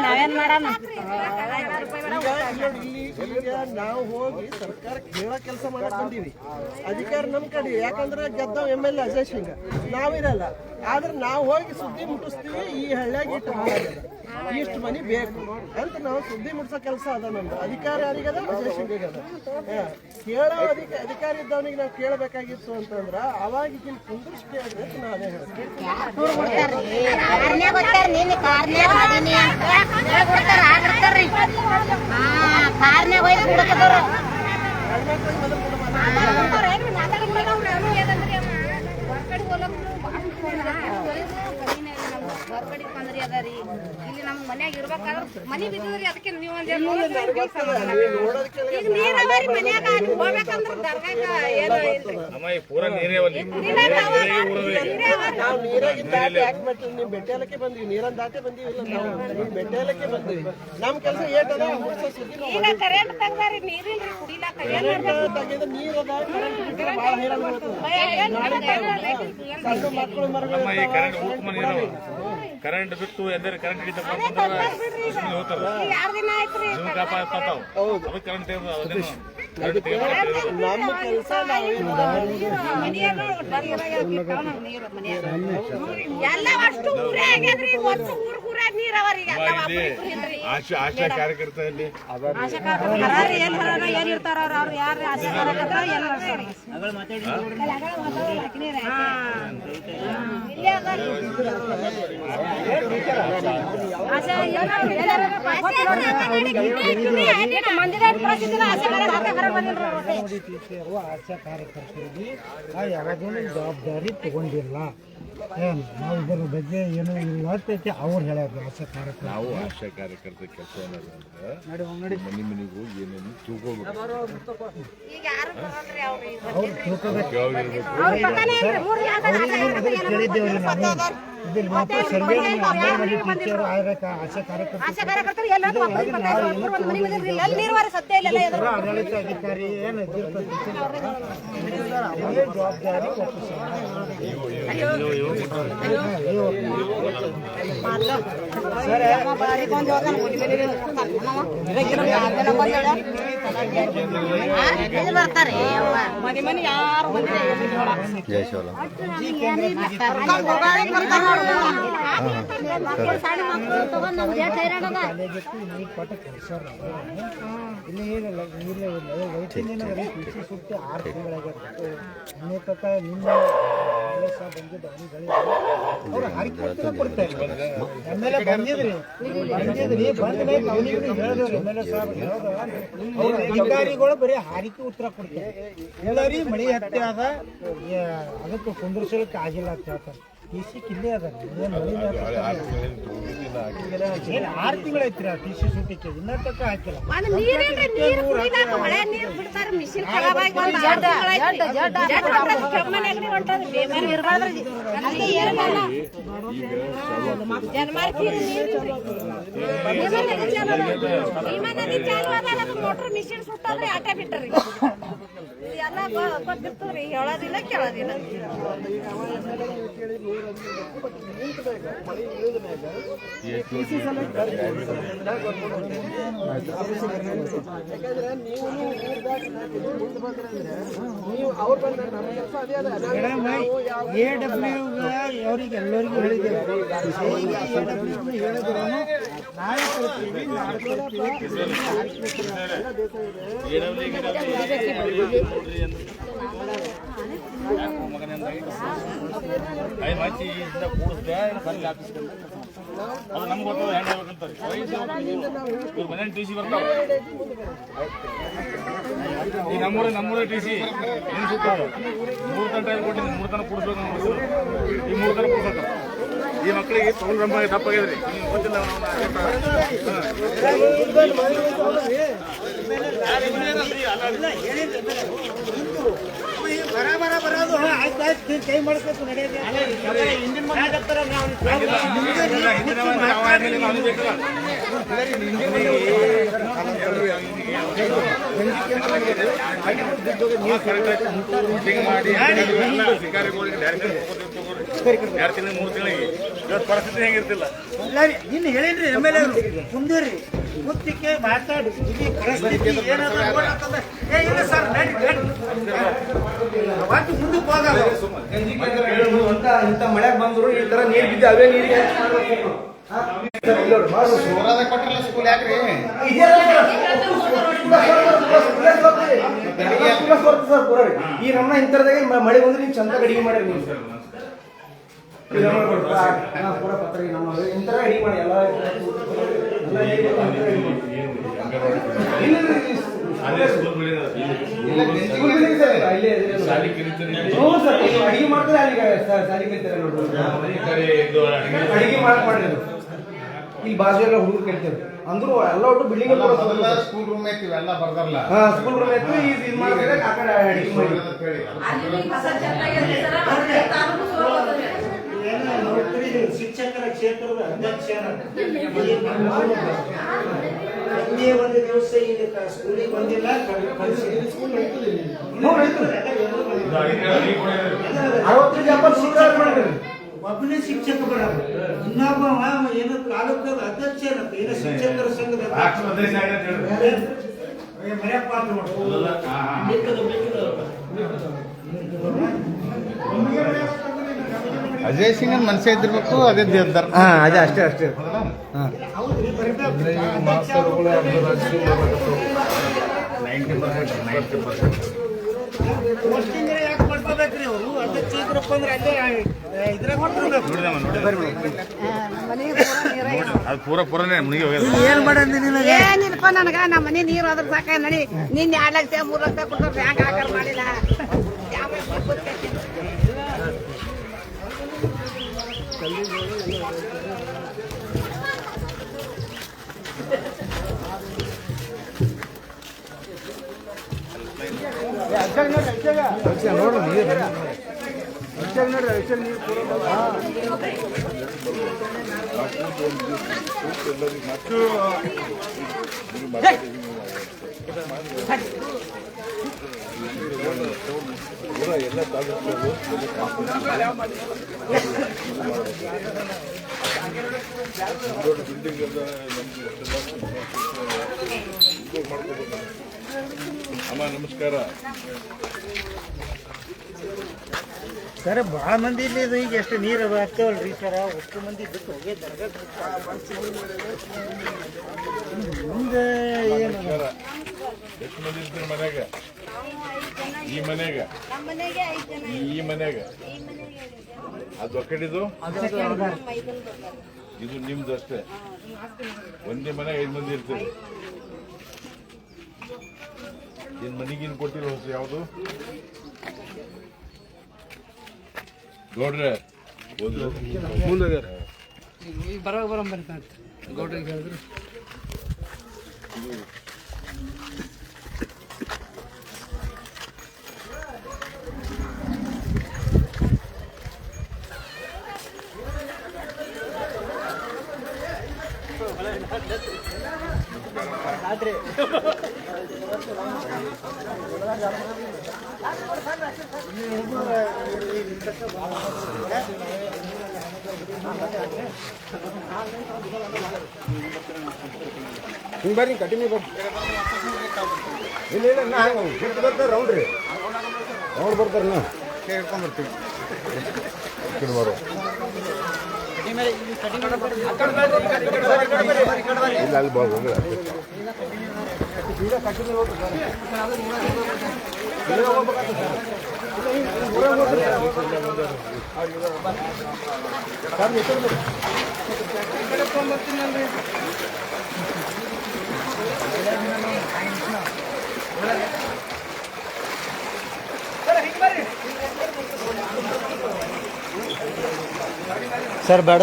ನಾವೇನ್ ಮಾಡೋಣ? ಈಗ ನಾವು ಹೋಗಿ ಸರ್ಕಾರ ಕೇಳೋ ಕೆಲಸ ಮಾಡಕ್ ಬಂದೀವಿ. ಅಧಿಕಾರ ನಮ್ ಕಡೆ, ಯಾಕಂದ್ರೆ ಗೆದ್ದವ್ MLA ಅಜಯ್ ಸಿಂಗ್, ನಾವಿರಲ್ಲ. ಆದ್ರೆ ನಾವು ಹೋಗಿ ಸುದ್ದಿ ಮುಟ್ಟಿಸ್ತೀವಿ, ಈ ಹಳ್ಳಿಯಾಗ ಇಷ್ಟು ಮನಿ ಬೇಕು ಅಂತ ನಾವು ಸುದ್ದಿ ಮುಟ್ಸೋ ಕೆಲಸ ಅದ ನಮ್ದು. ಅಧಿಕಾರ ಯಾರಿಗದ? ಅಜಯ್ ಸಿಂಗ್ ಅದ. ಕೇಳೋ ಅಧಿಕಾರ ಇದ್ದವನಿಗೆ ನಾವು ಕೇಳಬೇಕಾಗಿತ್ತು ಅಂತಂದ್ರ ಅವಾಗ ಇಲ್ಲಿ ಕುಂದ್ರಿಸಿ ಕೇಳಬೇಕು. ನಾವೇ ಹೇಳ್ತೀವಿ ಇಲ್ಲಿ ನಮ್ ಮನ್ಯಾಗ ಇರ್ಬೇಕಾದ್ರ ಮನಿ ಬಿದ್ದದ್ರಿ. ಅದಕ್ಕೆ ನೀವು ನೀರಾವರಿ ಮನ್ಯಾಗ ಹೋಗ್ಬೇಕಂದ್ರ ದರ್ಗಾಗ ಏನೋ ನಾವು ನೀರಾಗಿಂದ ನೀವು ಬೆಟ್ಟೆಲಕ್ಕೆ ಬಂದ್ವಿ, ನೀರನ್ನ ದಾಟೆ ಬಂದಿವಿ. ನಾವು ಬೆಟ್ಟೆಲಕ್ಕೆ ಬಂದ್ವಿ. ನಮ್ ಕೆಲಸ ಏಟದ ಈಗ ಕರೆಂಟ್ ತೆಗ್ದಾರಿ, ನೀರಿಲ್ರಿ ಕುಡಿಲಾಕ. ತೆಗೆದ ನೀರದ ಕರೆಂಟ್ ಬಹಳ ಹೇಳಲ್ಲ. ಸಣ್ಣ ಮಕ್ಕಳು ಮರಗಳು ಕರೆಂಟ್ ಬಿಟ್ಟು ಎಂದರೆ ಕರೆಂಟ್ ಹಿಡಿತ ಹೋಗ್ತಾರ. ನಮ್ಮ ಕೆಲಸ ಆಶಾ ಕಾರ್ಯಕರ್ತರಲ್ಲಿ ಆಶಾ ಕಾರ್ಯಕರ್ತರಿಗೆ ಯಾವಾಗಲೂ ಜವಾಬ್ದಾರಿ ತಗೊಂಡಿಲ್ಲ. ಏನು ನಾವು ಇದರ ಬಗ್ಗೆ ಏನು ಇವತ್ತೈತಿ ಅವ್ರು ಹೇಳ್ಯಾರ. ಆಶಾ ಕಾರ್ಯಕರ್ತರು ನಾವು ಆಶಾ ಕಾರ್ಯಕರ್ತರ ಕೆಲಸ ಏನಂದ್ರೆ ಮನೆ ಮನೆಗೆ ಹೋಗಿ ಏನೇನು ತಿಳ್ಕೊಬೇಕು. ಅವ್ರು ತಿಳ್ಕೊಬೇಕು. ಕೇಳಿದ್ದೇವ್ರಿ ನಾವು ಇದ್ರಲ್ಲಿ ಮಾತ್ರ ಸರ್ವೆ ಅಂಗನವಾಡಿ ಟೀಚರ್ ಆಗ್ಬೇಕಾ ಆಶಾ ಕಾರ್ಯಕರ್ತರು ಆಡಳಿತ ಅಧಿಕಾರಿ ಏನು ಅವರೇ ಜವಾಬ್ದಾರಿ ಬರ್ತಾರೆ ಮನೆ ಮನೆ ಯಾರು ಇಲ್ಲಿ ಏನಿಲ್ಲ ಇಲ್ಲ ವೈದ್ಯನಿಂದ ಕೃಷಿ ಸುತ್ತಿ 6 ತಿಂಗಳಾಗಿರ್ತದೆ. ನಿನ್ನೆ ತಕ್ಕ ನಿನ್ನೆ ಸಹ ಬಂದಿದ್ದ ಅವ್ರು ಹಾರಿಕೆ ಕೊಡ್ತಾ ಇದ್ದಾರೆ. MLA ಬಂದಿದ್ರಿ ಬಂದ ಮೇಲೆ ಅವನಿಗೆ ಹೇಳಿದವ್ರು MLA ಸಾಹೇಬ್ ಹೇಳೋದು ಅವ್ರ ಅಧಿಕಾರಿಗಳು ಬರೀ ಹಾರಿಕೆ ಉತ್ತರ ಕೊಡ್ತಾರೆ. ಎಲ್ಲರಿ ಮಳೆ ಹತ್ಯೆ ಆದ ಅದಕ್ಕೆ ಕುಂದ್ರಿಸಲಿಕ್ಕೆ ಆಗಿಲ್ಲ ಅಂತ ಹೇಳ್ತಾರೆ. TC ಕಿಲ್ಲೇ ಅದ 6 ತಿಂಗಳೈತ್ರಿ ಆ TC ಸುಟ್ಟಿಕ್ಕೆ ಇನ್ನೂ ತಕ್ಕ ಹಾಕಿಲ್ಲ. ಮೋಟರ್ ಮಿಷಿನ್ ಸುಟ್ಟಾದ್ರೆ ಆಟ ಬಿಟ್ಟರಿ ಎಲ್ಲ ಗೊತ್ತಿರ್ತವ್ರಿ. ಹೇಳೋದಿಲ್ಲ ಕೇಳೋದಿಲ್ಲ. ಯಾಕಂದ್ರೆ ನೀವು ನೀವು ಅವ್ರು ಬಂದ್ರೆ ನಮ್ಮ ಕೆಲಸ ಅದೇ ಅದ. ಅವ್ರಿಗೆ ಎಲ್ಲರಿಗೂ ಹೇಳಿದ್ದೇವೆ. ಹೇಳಿದ್ರು ನಾಳೆ ಕೊಡ್ತೀವಿ, ನಾಳೆ ಅದು ನಮ್ಗೆ ಗೊತ್ತದ ಹೆಂಗೆ ಹೇಳ್ಬೇಕಂತಾರೆ. ಮನೇಲಿ TC ಬರ್ತಾವ. ಈ ನಮ್ಮೂರ TC ಏನು ಸುತ್ತಾವ 3 ತನ ಟೈಮ್ ಕೊಟ್ಟಿದ್ದೀನಿ. 3 ತನ ಕೂಡಿಸ್ಬೇಕು. ಈ 3 ತನ ಕೂಡ್ಸತ್ತ ಈ ಮಕ್ಕಳಿಗೆ ತಗೊಂಡು ರಂಬ ತಪ್ಪಾಗಿದ್ರಿ ಗೊತ್ತಿಲ್ಲ. ಬರೋದು ಆಯ್ತು ಕೈ ಮಾಡಿಸ್ಬೇಕು ನಡೆಯೋದು. ಮಾಡಿ ಅಧಿಕಾರಿಗಳಿಗೆ 2 ತಿಂಗಳು 3 ತಿಂಗಳಿಗೆ ಇವತ್ತು ಪರಿಸ್ಥಿತಿ ಹೆಂಗಿರ್ತಿಲ್ಲ. ಇಲ್ಲ ರೀ, ಇನ್ನು ಹೇಳೇನ್ರಿ ಎಮ್ಮೆಲ್ಲೆ ಅವರು ಕುಂದಿರಿ ಕುತ್ತಿಗೆ ಮಾತಾಡಿ ಇಲ್ಲಿ ಪರಿಸ್ಥಿತಿ ಏನಾದ್ರು ನೋಡತ್ತಂದ್ರೆ ಇಲ್ಲ ಸರ್ ನಡಿ ಒಟ್ಟು ಮುಂದಕ್ಕೆ ಹೋಗಲ್ಲ. ಇಂಥ ಮಳೆ ಬಂದ್ರು ಈ ತರ ನೀರು ಬಿದ್ದು ಅವೇ ನೀರಿಗೆ ಈ ನಮ್ಮ ಇಂಥರದಾಗ ಮಳೆ ಬಂದ್ರೆ ನೀವು ಚಂದ ಅಡಿಗೆ ಮಾಡಿ ನೀವು ಪೂರ ಪತ್ರ ನಮ್ಮ ಇಂಥರ ಅಡಿಗೆ ಮಾಡಿ ಎಲ್ಲ ಅಡಿಗೆ ಮಾಡ್ತಾರೆ ಅಲ್ಲಿಗೆ ಸಾಲಿ ಕಲಿತಾರೆ ನೋಡ್ರಿ ಅಡಿಗೆ ಮಾಡ್ರಿ ಇಲ್ಲಿ ಬಾಜು ಎಲ್ಲ ಹುಡುಗರು ಕೇಳ್ತೇವೆ ಅಂದ್ರು ಎಲ್ಲ ಒಟ್ಟು ಬಿಲ್ಡಿಂಗ್ ಸ್ಕೂಲ್ ರೂಮ್ ಐತಿ ಇವೆಲ್ಲ ಬರ್ದಾರಲ್ಲ. ಸ್ಕೂಲ್ ರೂಮ್ ಐತಿ ಇದು ಮಾಡಿದ್ರೆ ಆ ಕಡೆ ಅಡಿಗೆ ಮಾಡಿ ಶಿಕ್ಷಕರ ಕ್ಷೇತ್ರದ ಅಧ್ಯಕ್ಷ ಒಂದು ದಿವಸ ಇಲ್ಲಿ ಸ್ಕೂಲಿಗೆ ಬಂದಿಲ್ಲ. ಒಬ್ಬನೇ ಶಿಕ್ಷಕ ಬರಲ್ಲ, ಇನ್ನೊಬ್ಬ ಏನು ತಾಲೂಕದ ಅಧ್ಯಕ್ಷ ಏನಂತ ಏನೋ ಶಿಕ್ಷಕರ ಸಂಘದ ಮರ್ಯಾಪ ಅಜಯ್ ಸಿಂಗನ್ ಮನಸ್ಸೇ ಇದ್ದಿರ್ಬೇಕು, ಅದೇ ದೇವ್ದಾರ. ಅದೇ ಅಷ್ಟೇ ಅಷ್ಟೇ. ಯಾಕೆ ಮಾಡ್ಕೋಬೇಕ್ರಿ ಅವರು? ಅಧ್ಯಕ್ಷ ಇದ್ರಪ್ಪ ಅಂದ್ರೆ ಅಲ್ಲೇ ಇದ್ರಾಗ ಮಾಡ್ಕೊಬೇಕು. ಅದು ಪೂರನೇ ಮುನಿಗೆ ಹೋಗ್ಯದ. ಏನ್ ಮಾಡಂದಿ ನಿನಗೆ? ಏನಿಲ್ಲಪ್ಪ ನನಗ ನಮ್ಮ ಮನೆ ನೀರು ಅದ್ರ ಸಾಕ ನಡಿ ನಿನ್ನ 2 ಲಕ್ಷ 3 ಲಕ್ಷ ಕೊಟ್ಟರು ಬ್ಯಾಂಕ್ ಹಾಕರ್ ಮಾಡಿಲ್ಲ. ಅಮ್ಮ ನಮಸ್ಕಾರ. ಸರ್ ಭಾಳ ಮಂದಿ ಇಲ್ಲಿ ಇದು ಈಗ ಎಷ್ಟು ನೀರು ಆಗ್ತಾವಲ್ರಿ ಸರ, ಅಷ್ಟು ಮಂದಿ ಬಿಟ್ಟು ಹೋಗಿ ಮುಂದೆ ಏನು ಎಷ್ಟು ಮಂದಿ ಇರ್ತೀರಿ ಮನ್ಯಾಗ? ಈ ಮನ್ಯಾಗ ಈ ಮನ್ಯಾಗ ಅದು ಒಕ್ಕಡಿದು ಇದು ನಿಮ್ದು ಅಷ್ಟೇ. ಒಂದೇ ಮನೆಗೆ 5 ಮಂದಿ ಇರ್ತೀರಿ. ನಿನ್ ಮನೆಗೇನು ಕೊಟ್ಟಿಲ್ಲ ಹೊಸ ಯಾವುದು ಗೌಡ್ರೆ? ಗೌಡ್ರಿಗೆ ಹೇಳಿದ್ರು ಹಿಂಗೆ ಬರ್ರಿ ಕಟಿಂಗ್ ಬರ್ರಿ. ಇಲ್ಲ ಇಲ್ಲ ನಾ ಹಂಗೆ ಬಿಟ್ಟು ಬರ್ತಾರೆ ರೌಂಡ್ರಿ ರೌಂಡ್ ಬರ್ತಾರೆ ನಾ ಕೇಳ್ಕೊಂಡ್ಬರ್ತೀವಿ. ಬರೋ ಇಲ್ಲ ಅಲ್ಲಿ ಬಾ ಹೋಗ ಸರ್ ಬೇಡ